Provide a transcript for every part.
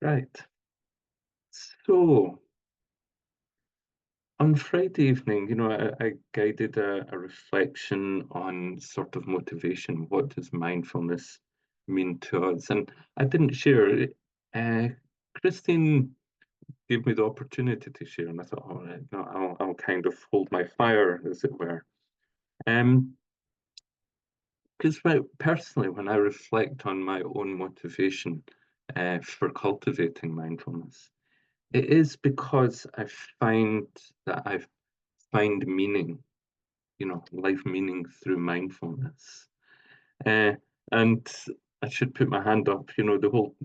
Right. So on Friday evening, I guided a reflection on sort of motivation. What does mindfulness mean to us? And I didn't share it. Christine gave me the opportunity to share, and I thought, all right, no, I'll kind of hold my fire, as it were. Um, because personally, when I reflect on my own motivation for cultivating mindfulness, it is because I find that I find meaning, life meaning through mindfulness. Uh, and I should put my hand up, the whole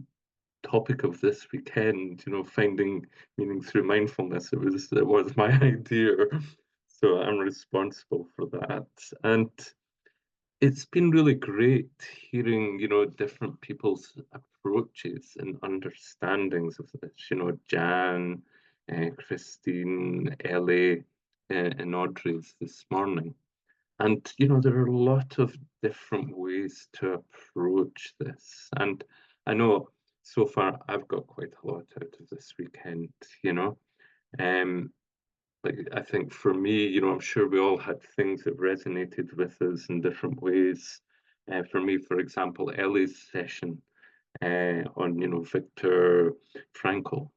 topic of this weekend, finding meaning through mindfulness. It was my idea. So I'm responsible for that. And it's been really great hearing, different people's approaches and understandings of this. Jan, Christine, Ellie, and Audrey's this morning. And, there are a lot of different ways to approach this. And I know so far I've got quite a lot out of this weekend, you know. Um, like I think for me, I'm sure we all had things that resonated with us in different ways. For me, for example, Ellie's session on, Viktor Frankl,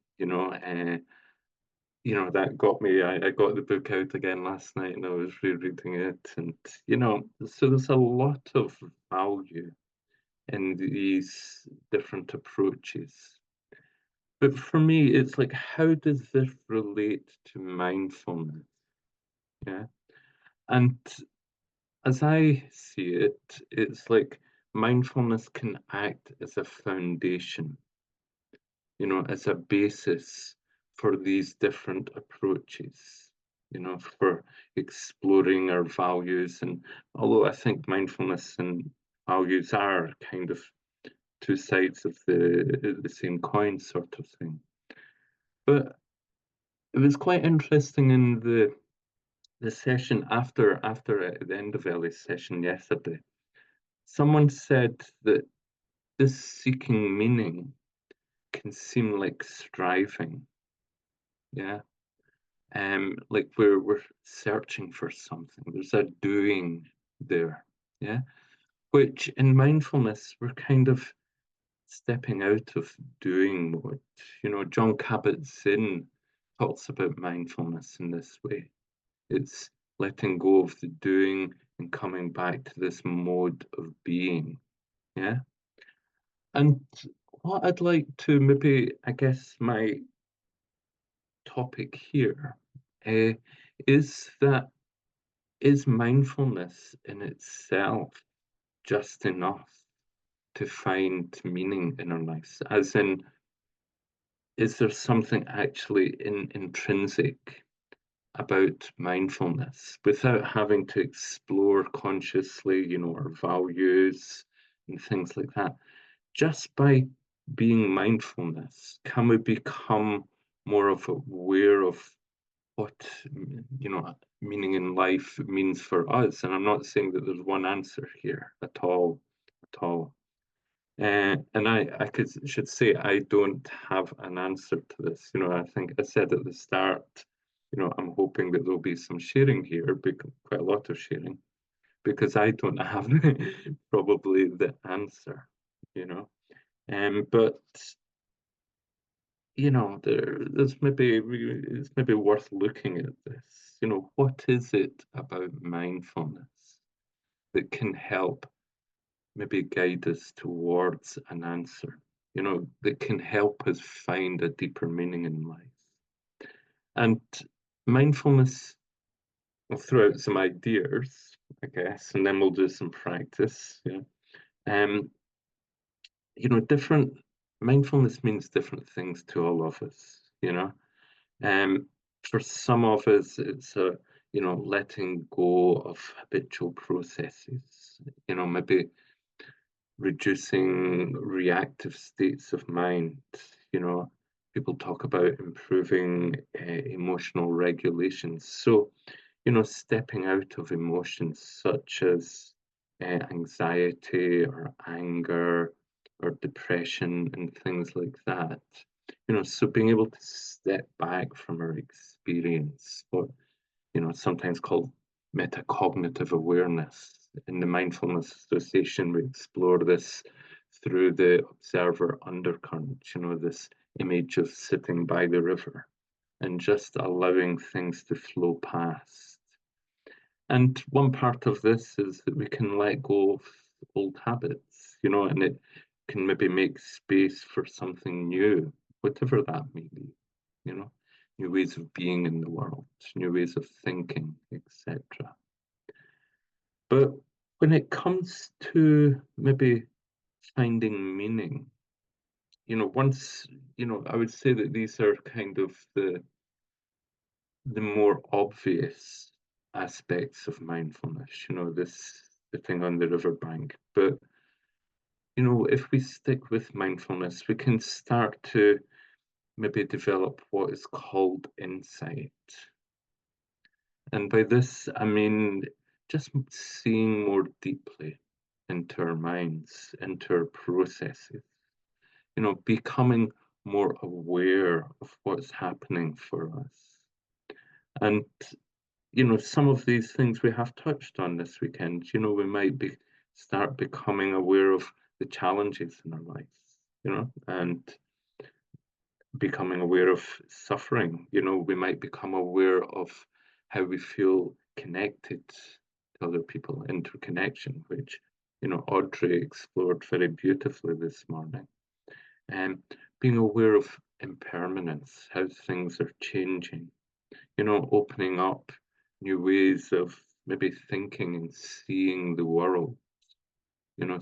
that got me. I got the book out again last night and I was rereading it. And, so there's a lot of value in these different approaches. But for me, it's like, how does this relate to mindfulness? Yeah. And as I see it, it's like mindfulness can act as a foundation, as a basis for these different approaches, for exploring our values. And although I think mindfulness and values are kind of two sides of the same coin sort of thing. But it was quite interesting in the session after at the end of Ellie's session yesterday. Someone said that this seeking meaning can seem like striving, yeah. Like we're searching for something. There's a doing there, yeah. Which in mindfulness we're kind of stepping out of doing mode. John Kabat-Zinn talks about mindfulness in this way. It's letting go of the doing and coming back to this mode of being, yeah. And what I'd like to maybe, I guess, my topic here uh, is that is mindfulness in itself just enough to find meaning in our lives? As in, is there something actually intrinsic about mindfulness without having to explore consciously, our values and things like that? Just by being mindfulness, can we become more of aware of what meaning in life means for us? And I'm not saying that there's one answer here at all. And should say I don't have an answer to this. I think I said at the start, I'm hoping that there'll be some sharing here, quite a lot of sharing, because I don't have probably the answer, you know. But it's maybe worth looking at this. What is it about mindfulness that can help maybe guide us towards an answer? That can help us find a deeper meaning in life. And mindfulness, I'll throw out some ideas, I guess, and then we'll do some practice. Yeah. Um, different mindfulness means different things to all of us, for some of us, it's letting go of habitual processes, maybe reducing reactive states of mind. People talk about improving emotional regulation. So, stepping out of emotions such as anxiety or anger or depression and things like that. So being able to step back from our experience, what sometimes called metacognitive awareness. In the Mindfulness Association, we explore this through the observer undercurrent, this image of sitting by the river and just allowing things to flow past. And one part of this is that we can let go of old habits, and it can maybe make space for something new, whatever that may be, you know, new ways of being in the world, new ways of thinking, etc. But when it comes to maybe finding meaning, once, I would say that these are kind of the more obvious aspects of mindfulness, this sitting on the riverbank. But if we stick with mindfulness, we can start to maybe develop what is called insight. And by this, I mean just seeing more deeply into our minds, into our processes, becoming more aware of what's happening for us. And some of these things we have touched on this weekend. We might start becoming aware of the challenges in our lives, and becoming aware of suffering. We might become aware of how we feel connected to other people, interconnection, which, Audrey explored very beautifully this morning. And being aware of impermanence, how things are changing, opening up new ways of maybe thinking and seeing the world,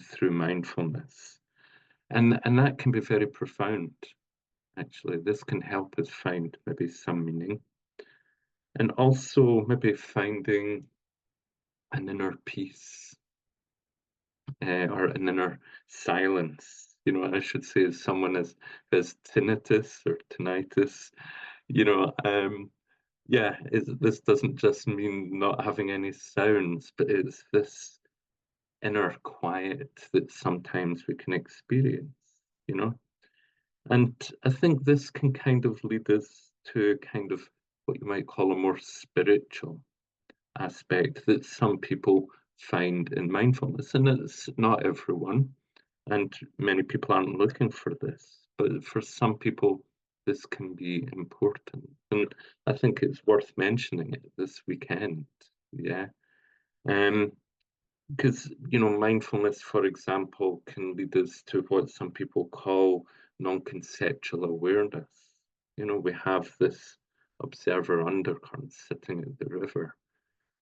through mindfulness. And that can be very profound, actually. This can help us find maybe some meaning. And also maybe finding an inner peace, or an inner silence. I should say, as someone has tinnitus or tinnitus, yeah, this doesn't just mean not having any sounds, but it's this inner quiet that sometimes we can experience, you know? And I think this can kind of lead us to kind of what you might call a more spiritual aspect that some people find in mindfulness. And it's not everyone, and many people aren't looking for this, but for some people, this can be important. And I think it's worth mentioning it this weekend. Yeah. Because, mindfulness, for example, can lead us to what some people call non-conceptual awareness. We have this observer undercurrent sitting at the river.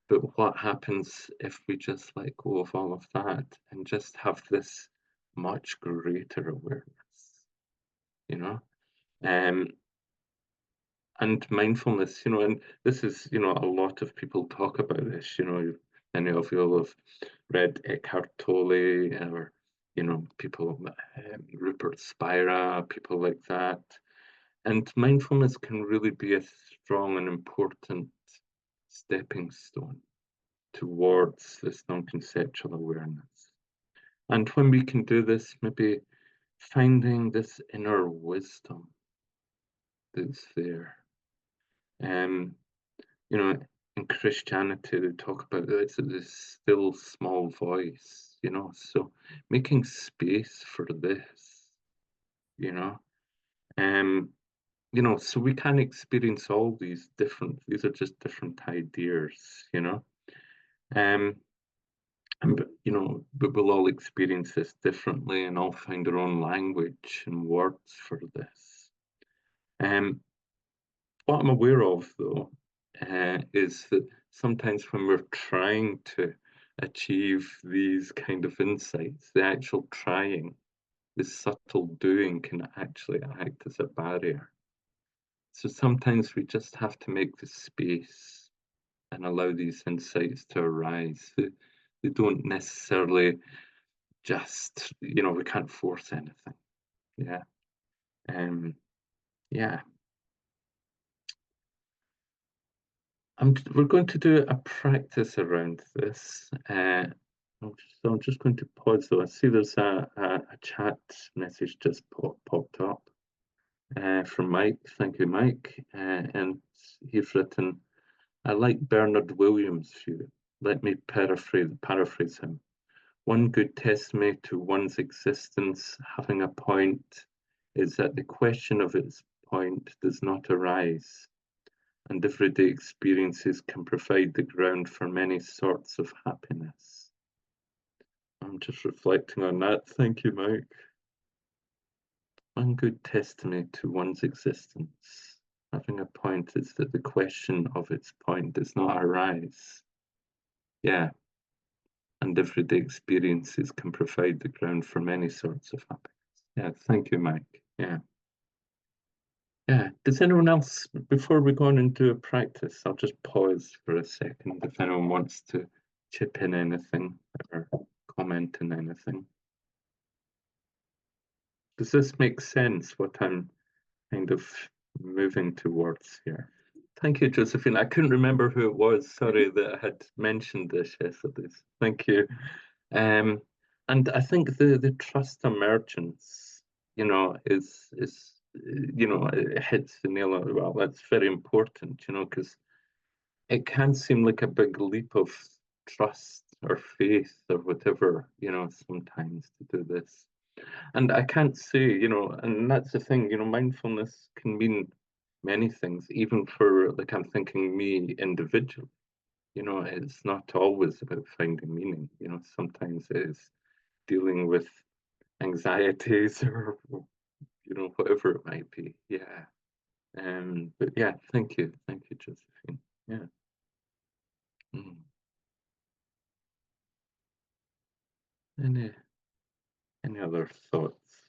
But what happens if we just let go of all of that and just have this much greater awareness, you know? Um, and mindfulness, and this is, a lot of people talk about this, many of you will have read Eckhart Tolle, or, people, Rupert Spira, people like that. And mindfulness can really be a strong and important stepping stone towards this non-conceptual awareness. And when we can do this, maybe finding this inner wisdom that's there. You know, in Christianity, they talk about this still small voice, so making space for this, you know. So we can experience all these are just different ideas, Um, but we'll all experience this differently and all find our own language and words for this. Um, what I'm aware of, though, is that sometimes when we're trying to achieve these kind of insights, the actual trying, the subtle doing can actually act as a barrier. So sometimes we just have to make the space and allow these insights to arise. They don't necessarily just, we can't force anything. Yeah. Yeah. We're going to do a practice around this. So I'm just going to pause though. I see there's a chat message just popped up. from Mike. Thank you, Mike. And he's written, I like Bernard Williams' view. Let me paraphrase him. One good testimony to one's existence having a point is that the question of its point does not arise, and everyday experiences can provide the ground for many sorts of happiness. I'm just reflecting on that. Thank you, Mike. One good testimony to one's existence having a point is that the question of its point does not arise. Yeah, and everyday experiences can provide the ground for many sorts of happiness. Yeah, thank you, Mike. Yeah. Yeah. Does anyone else, before we go on and do a practice, I'll just pause for a second if anyone wants to chip in anything or comment on anything. Does this make sense, what I'm kind of moving towards here? Thank you, Josephine. I couldn't remember who it was. Sorry that I had mentioned this yesterday. Thank you. And I think the trust emergence, it hits the nail on. Well, that's very important, because it can seem like a big leap of trust or faith or whatever, sometimes to do this. And I can't say, and that's the thing, mindfulness can mean many things, even for, like, I'm thinking me individually. It's not always about finding meaning. Sometimes it's dealing with anxieties or, whatever it might be. Yeah. But yeah, thank you. Thank you, Josephine. Yeah. Mm. Any other thoughts?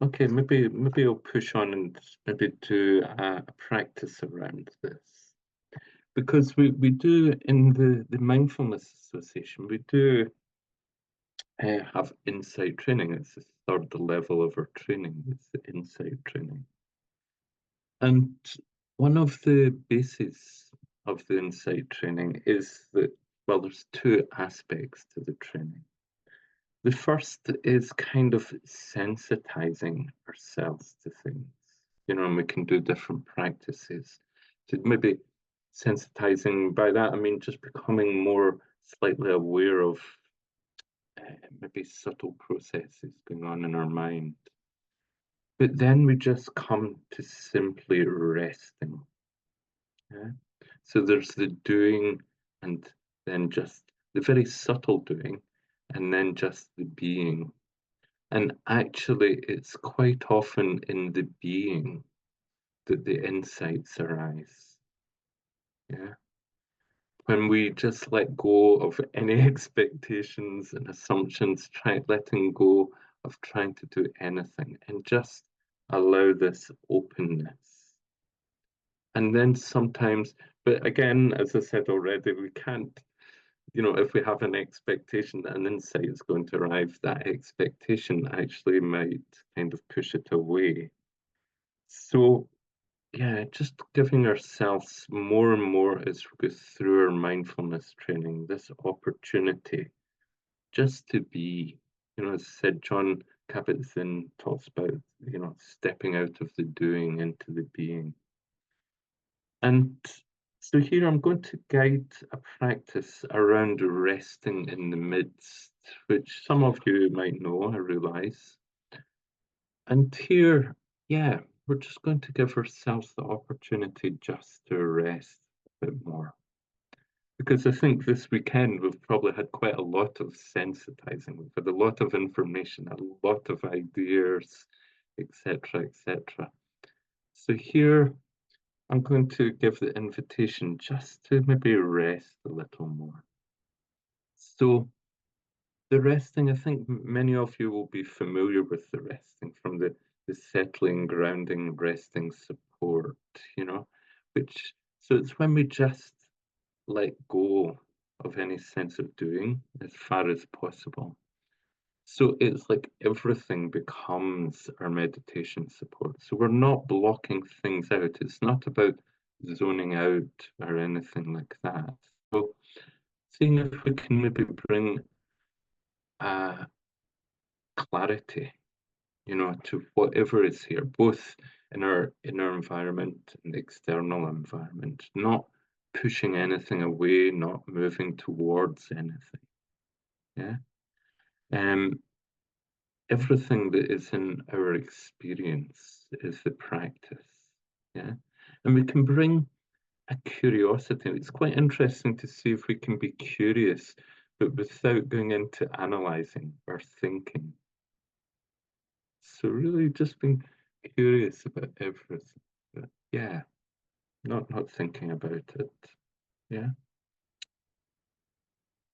Okay, maybe I'll push on and maybe do a practice around this. Because we do in the Mindfulness Association, we do have insight training. It's the third level of our training, it's the insight training. And one of the bases of the insight training is that, well, there's two aspects to the training. The first is kind of sensitizing ourselves to things, and we can do different practices to maybe sensitizing. By that, I mean just becoming more slightly aware of maybe subtle processes going on in our mind. But then we just come to simply resting. Yeah? So there's the doing and then just the very subtle doing and then just the being. And actually, it's quite often in the being that the insights arise. Yeah. When we just let go of any expectations and assumptions, letting go of trying to do anything and just allow this openness. And then sometimes, but again, as I said already, we can't, if we have an expectation that an insight is going to arrive, that expectation actually might kind of push it away. So, yeah, just giving ourselves more and more as we go through our mindfulness training, this opportunity just to be, as I said, John Kabat-Zinn talks about, stepping out of the doing into the being. And so here I'm going to guide a practice around resting in the midst, which some of you might know, I realize. And here, yeah, we're just going to give ourselves the opportunity just to rest a bit more. Because I think this weekend we've probably had quite a lot of sensitizing. We've had a lot of information, a lot of ideas, etc., etc. So here I'm going to give the invitation just to maybe rest a little more. So the resting, I think many of you will be familiar with the resting from the settling, grounding, resting support, so it's when we just let go of any sense of doing as far as possible. So it's like everything becomes our meditation support. So we're not blocking things out. It's not about zoning out or anything like that. So seeing if we can maybe bring clarity, to whatever is here, both in our inner environment and the external environment, not pushing anything away, not moving towards anything. Yeah. Um, Everything that is in our experience is the practice. Yeah. And we can bring a curiosity. It's quite interesting to see if we can be curious, but without going into analyzing or thinking. So really just being curious about everything. But yeah, not thinking about it. Yeah.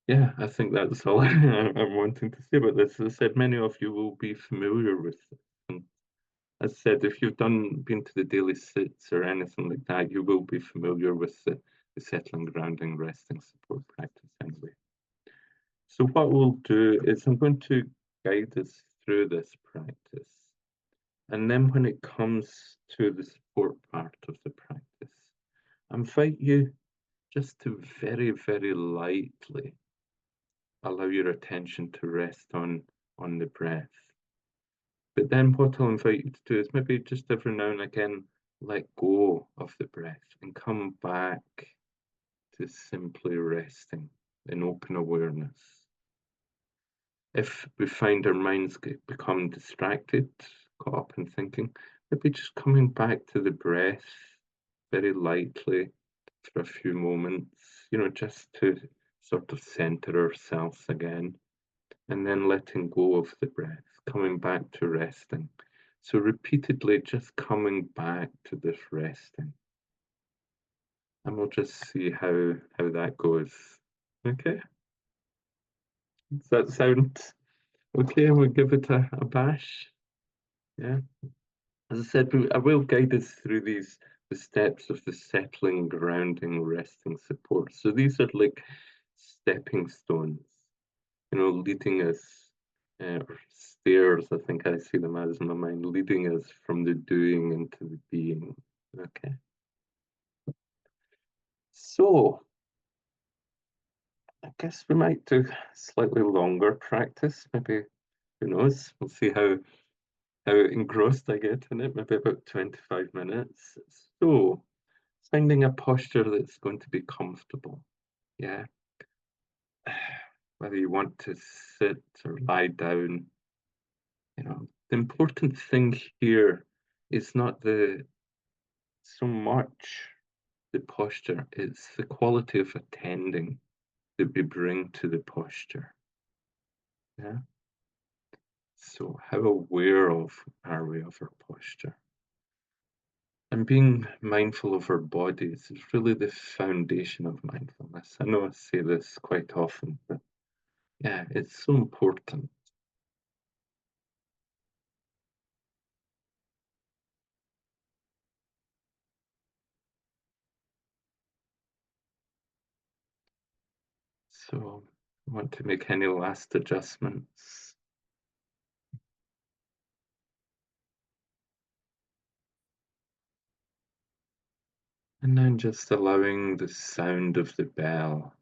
Yeah, I think that's all I'm wanting to say about this. As I said, many of you will be familiar with it. And as I said, if you've been to the daily sits or anything like that, you will be familiar with the settling, grounding, resting support practice anyway. So what we'll do is I'm going to guide us through this practice. And then when it comes to the support part of the practice, I invite you just to very, very lightly allow your attention to rest on the breath. But then what I'll invite you to do is maybe just every now and again let go of the breath and come back to simply resting in open awareness. If we find our minds become distracted, caught up in thinking, maybe just coming back to the breath very lightly for a few moments, just to sort of center ourselves again, and then letting go of the breath, coming back to resting. So repeatedly just coming back to this resting. And we'll just see how that goes. Okay? Does that sound okay? We'll give it a bash. Yeah. As I said, I will guide us through the steps of the settling, grounding, resting support. So these are like stepping stones, leading us, or stairs, I think I see them as in my mind, leading us from the doing into the being. Okay. So I guess we might do slightly longer practice, maybe, who knows? We'll see how engrossed I get in it, maybe about 25 minutes. So finding a posture that's going to be comfortable. Yeah. Whether you want to sit or lie down, the important thing here is not so much the posture, it's the quality of attending that we bring to the posture. Yeah. So how aware are we of our posture? And being mindful of our bodies is really the foundation of mindfulness. I know I say this quite often, but yeah, it's so important. So I want to make any last adjustments. And then just allowing the sound of the bell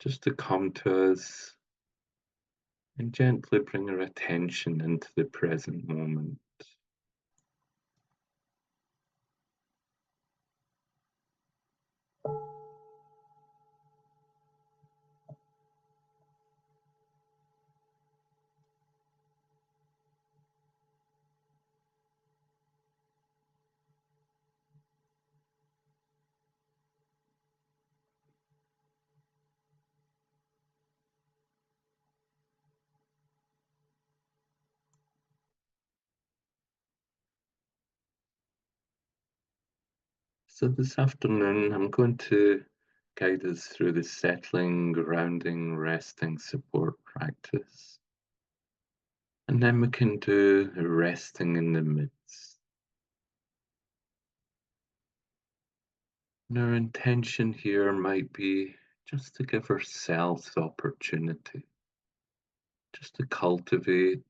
just to come to us and gently bring our attention into the present moment. So this afternoon, I'm going to guide us through the settling, grounding, resting support practice. And then we can do the resting in the midst. And our intention here might be just to give ourselves the opportunity, just to cultivate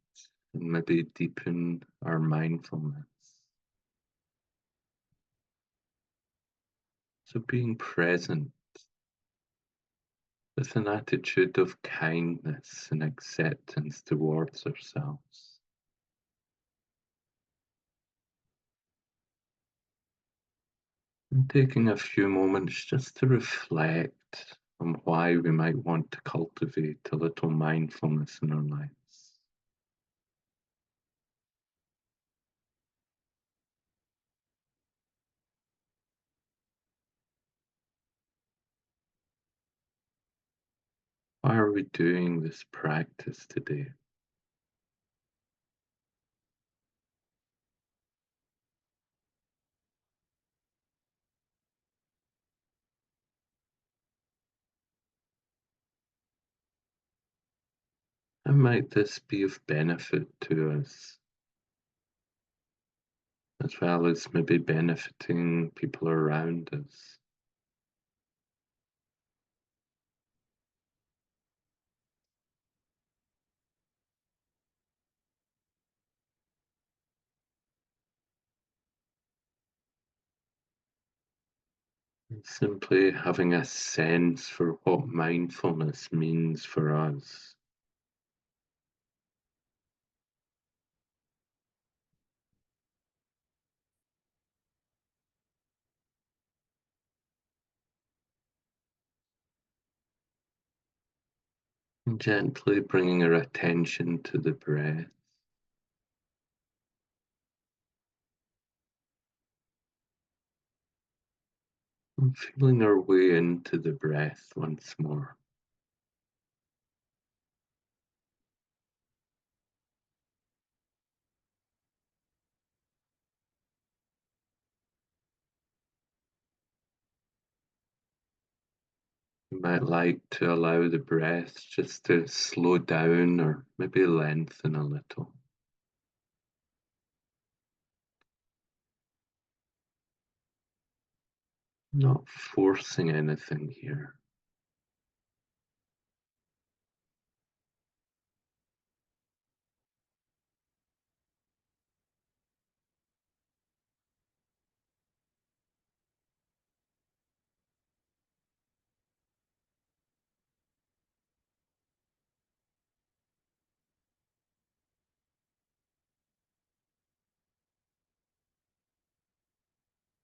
and maybe deepen our mindfulness. So being present with an attitude of kindness and acceptance towards ourselves. And taking a few moments just to reflect on why we might want to cultivate a little mindfulness in our lives. Why are we doing this practice today? How might this be of benefit to us, as well as maybe benefiting people around us? And simply having a sense for what mindfulness means for us. And gently bringing our attention to the breath. And feeling our way into the breath once more. You might like to allow the breath just to slow down or maybe lengthen a little. Not forcing anything here.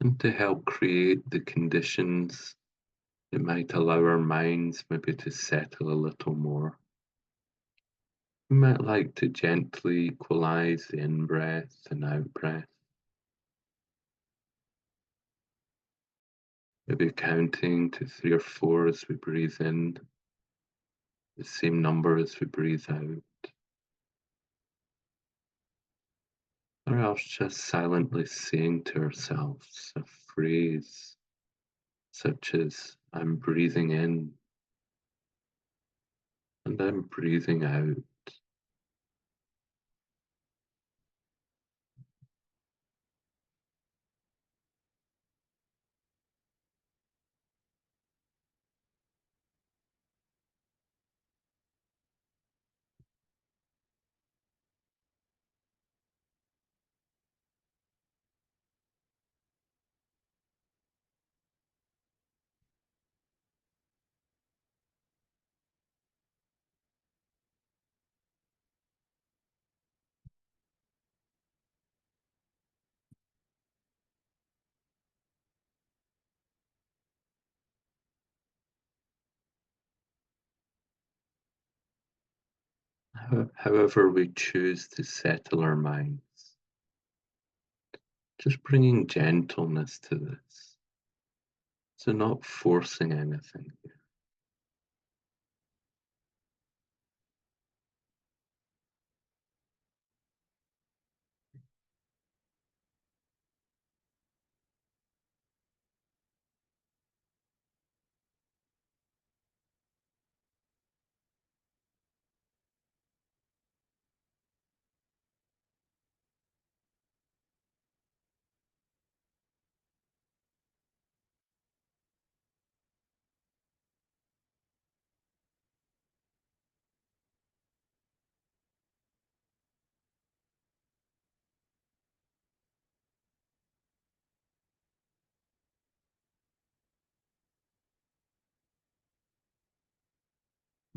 And to help create the conditions that might allow our minds maybe to settle a little more. We might like to gently equalize the in breath and out breath, maybe counting to 3 or 4 as we breathe in, the same number as we breathe out, or else just silently saying to ourselves a phrase such as, I'm breathing in and I'm breathing out. However, we choose to settle our minds, just bringing gentleness to this. So, not forcing anything.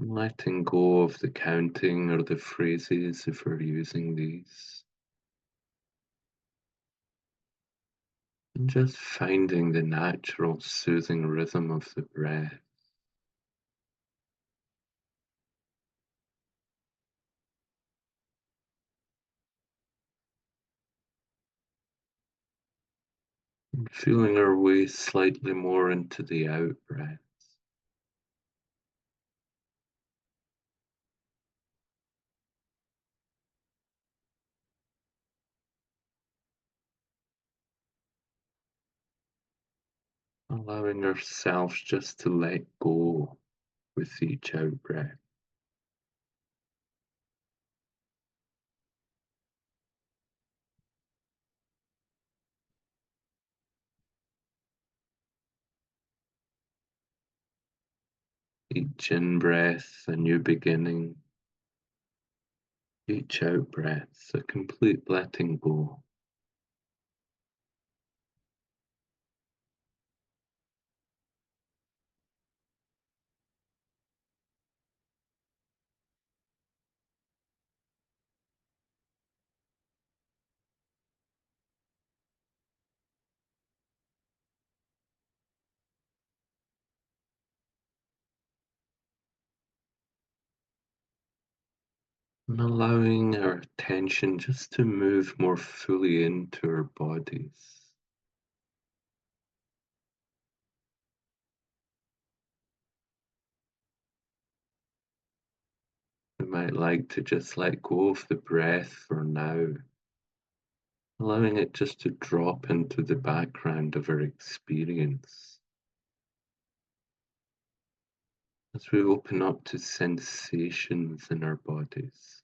Letting go of the counting or the phrases if we're using these. And just finding the natural soothing rhythm of the breath. And feeling our way slightly more into the out breath. Allowing ourselves just to let go with each out breath. Each in breath, a new beginning. Each out breath, a complete letting go. And allowing our attention just to move more fully into our bodies. We might like to just let go of the breath for now, allowing it just to drop into the background of our experience as we open up to sensations in our bodies.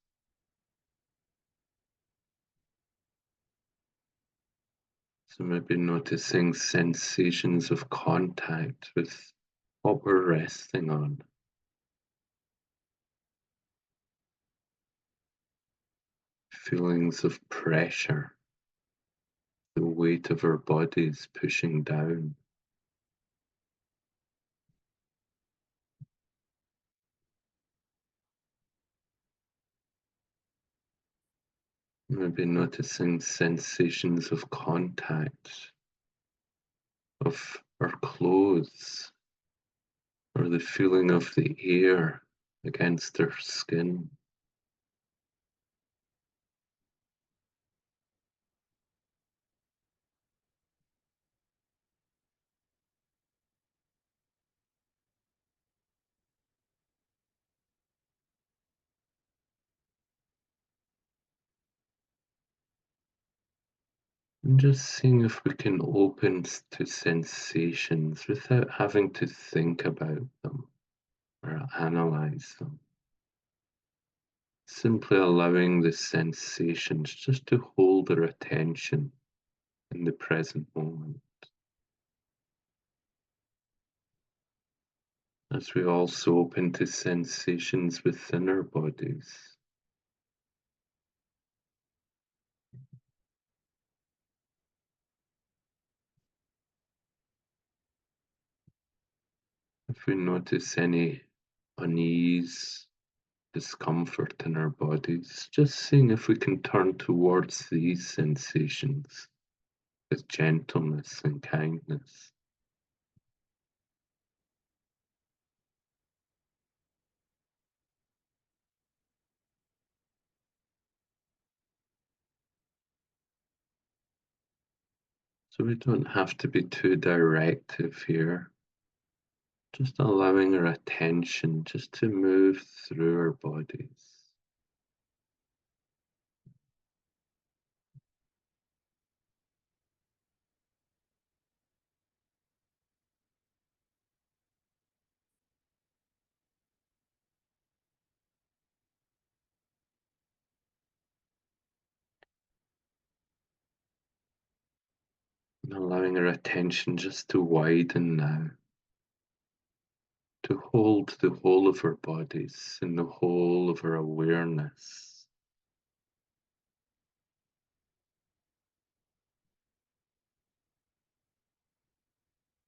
So maybe noticing sensations of contact with what we're resting on, feelings of pressure, the weight of our bodies pushing down. Maybe noticing sensations of contact of our clothes or the feeling of the air against our skin. And just seeing if we can open to sensations without having to think about them or analyze them. Simply allowing the sensations just to hold our attention in the present moment. As we also open to sensations within our bodies. If we notice any unease, discomfort in our bodies, just seeing if we can turn towards these sensations with gentleness and kindness. So we don't have to be too directive here, just allowing our attention just to move through our bodies. And allowing our attention just to widen now, to hold the whole of our bodies and the whole of our awareness.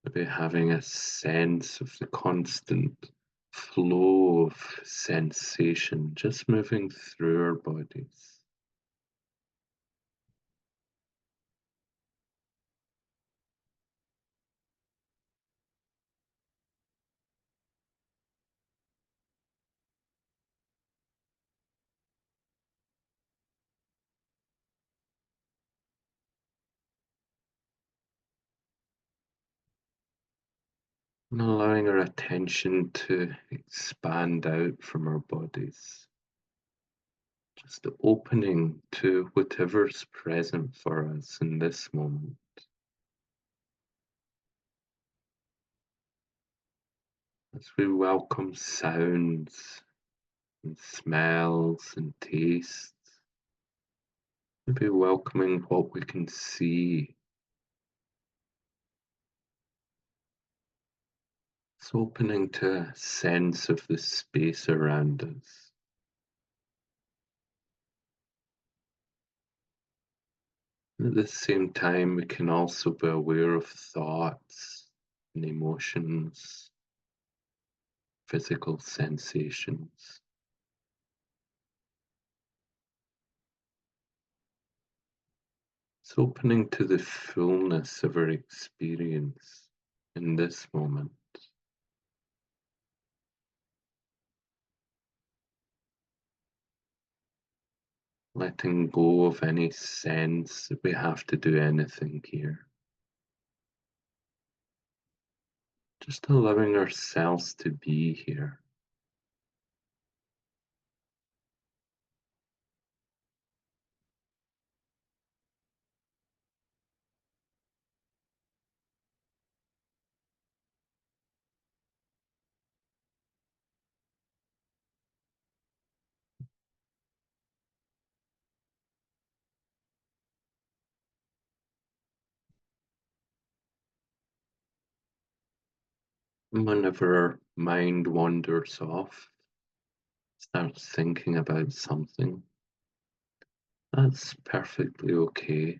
Maybe having a sense of the constant flow of sensation just moving through our bodies. and allowing our attention to expand out from our bodies, just opening to whatever's present for us in this moment. As we welcome sounds and smells and tastes, maybe welcoming what we can see. It's opening to a sense of the space around us. At the same time, we can also be aware of thoughts and emotions, physical sensations. It's opening to the fullness of our experience in this moment. Letting go of any sense that we have to do anything here. Just allowing ourselves to be here. And whenever our mind wanders off, starts thinking about something, that's perfectly okay.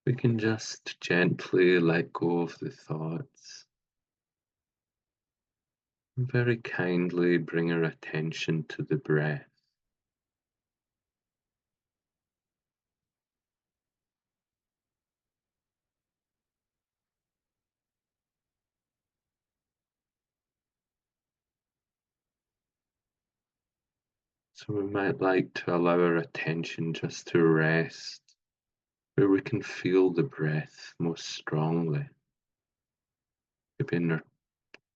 We can just gently let go of the thoughts and very kindly bring our attention to the breath. So we might like to allow our attention just to rest where we can feel the breath most strongly. Maybe in our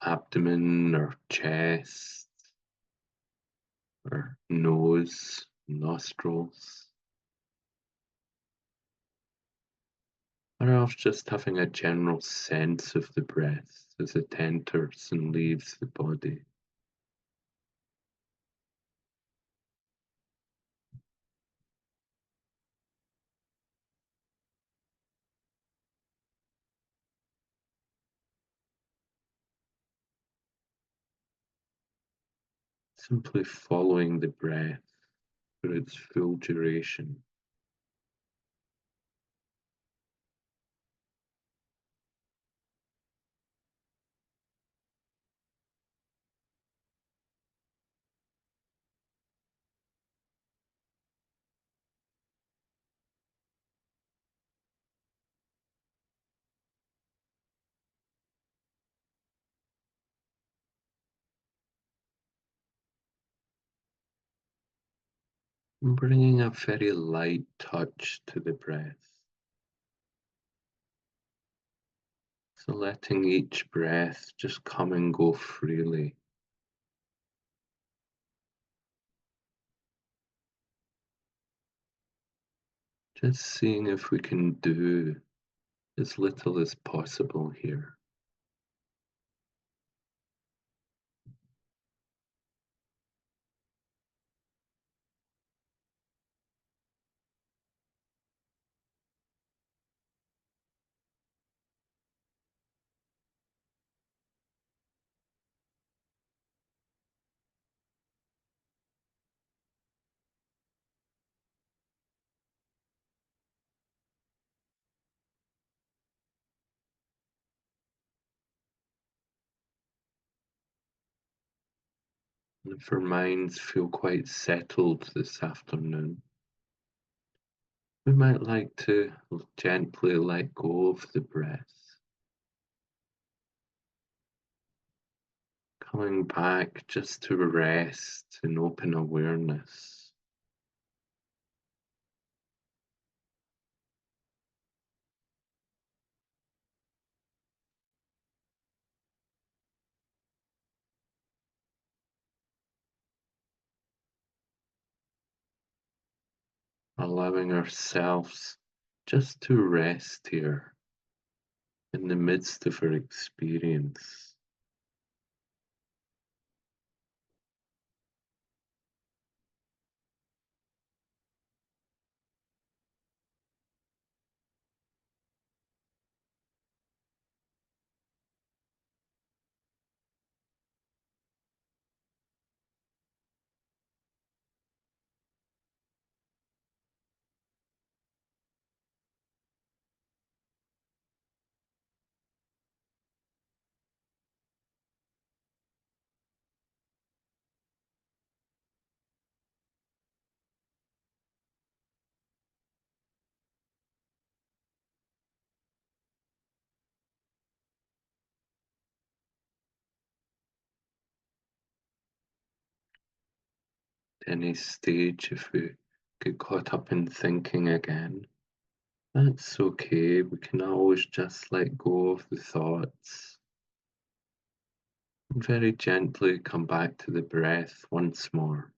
abdomen or chest or nose, nostrils. Or else just having a general sense of the breath as it enters and leaves the body. Simply following the breath for its full duration. And bringing a very light touch to the breath. So letting each breath just come and go freely. Just seeing if we can do as little as possible here. And if our minds feel quite settled this afternoon, we might like to gently let go of the breath, coming back just to rest and open awareness. allowing ourselves just to rest here in the midst of our experience. Any stage, if we get caught up in thinking again, that's okay. We can always just let go of the thoughts and very gently come back to the breath once more.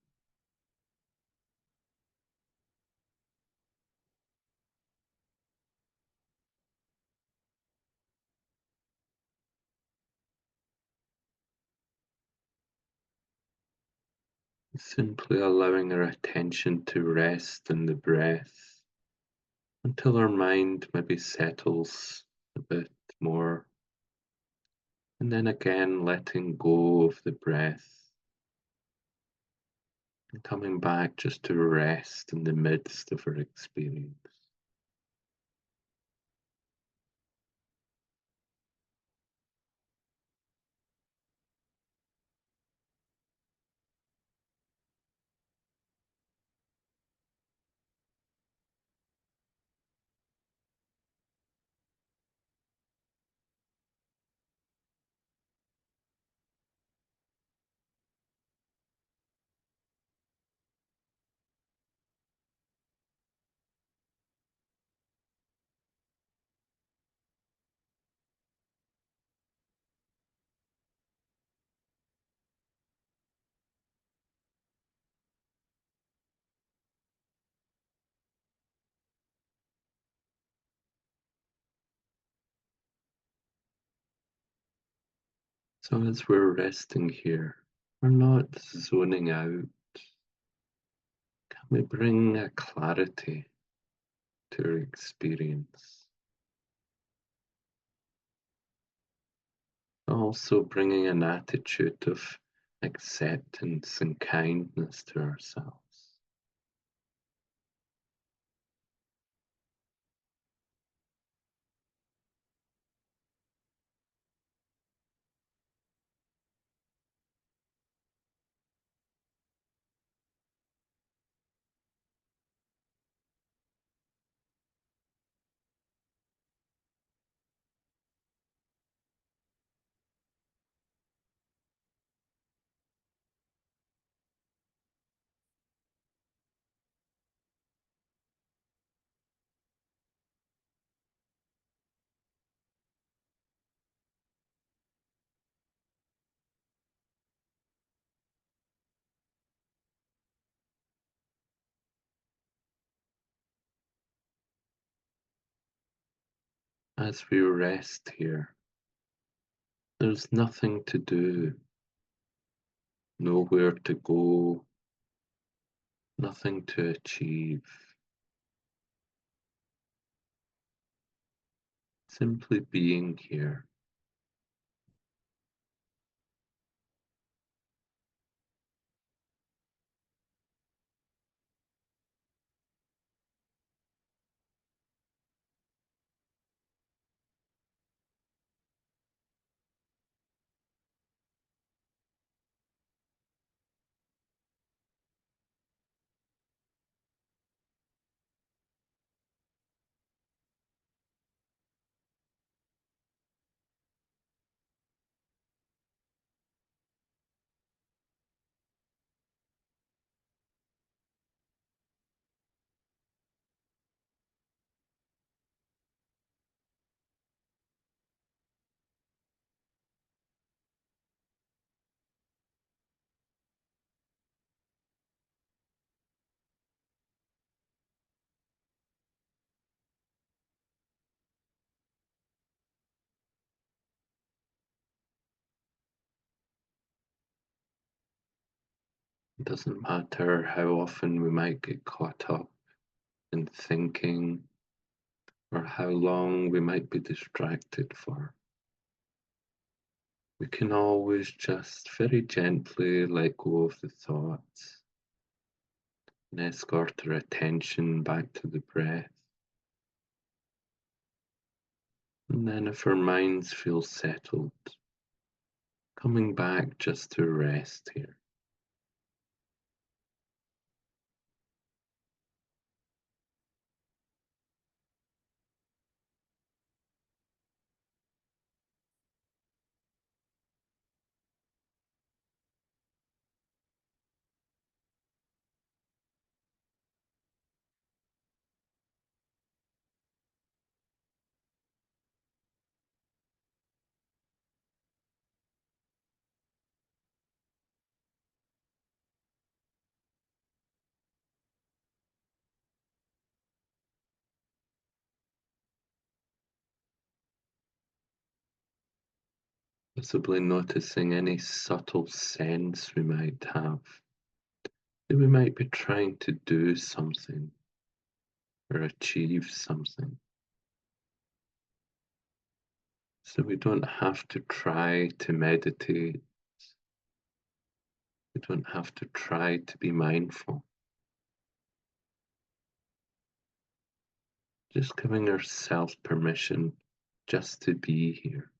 Simply allowing our attention to rest in the breath until our mind maybe settles a bit more, and then again letting go of the breath and coming back just to rest in the midst of our experience. So as we're resting here, we're not zoning out. Can we bring a clarity to our experience? Also bringing an attitude of acceptance and kindness to ourselves. As we rest here, there's nothing to do, nowhere to go, nothing to achieve. Simply being here. It doesn't matter how often we might get caught up in thinking or how long we might be distracted for. We can always just very gently let go of the thoughts and escort our attention back to the breath. And then, if our minds feel settled, coming back just to rest here. Possibly noticing any subtle sense we might have that we might be trying to do something or achieve something. So we don't have to try to meditate, we don't have to try to be mindful. Just giving ourselves permission just to be here.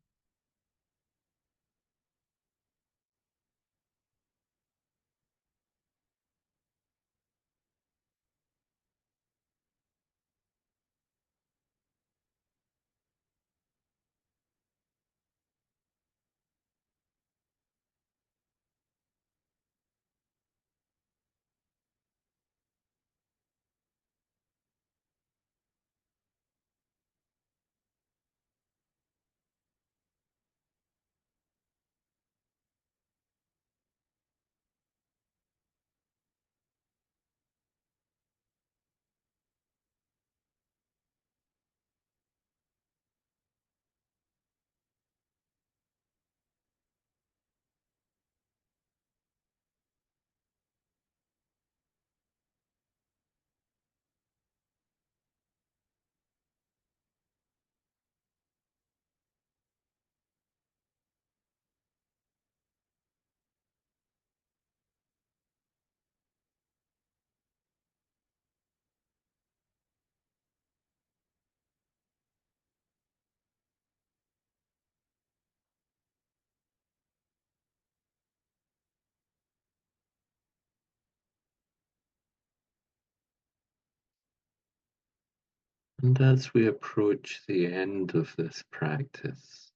And as we approach the end of this practice,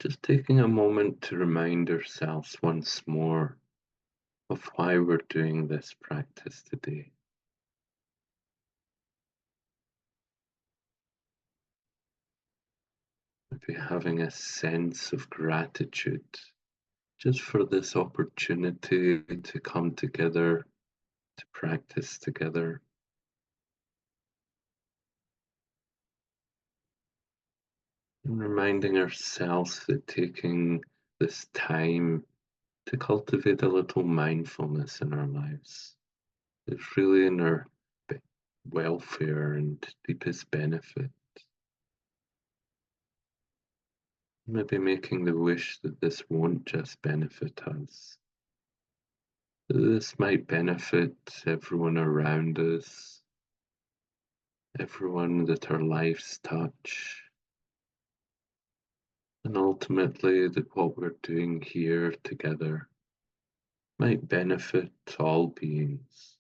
just taking a moment to remind ourselves once more of why we're doing this practice today. Maybe having a sense of gratitude just for this opportunity to come together, to practice together. And reminding ourselves that taking this time to cultivate a little mindfulness in our lives is really in our welfare and deepest benefit. Maybe making the wish that this won't just benefit us. This might benefit everyone around us, everyone that our lives touch, and ultimately that what we're doing here together might benefit all beings.